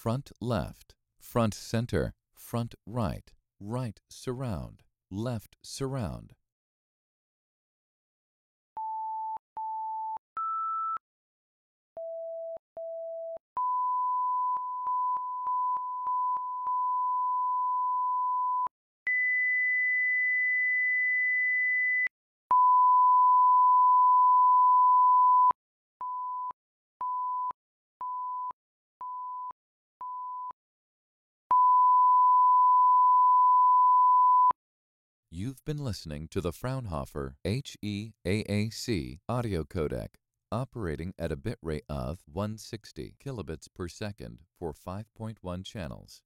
front left, front center, front right, right surround, left surround. You've been listening to the Fraunhofer HEAAC audio codec, operating at a bitrate of 160 kilobits per second for 5.1 channels.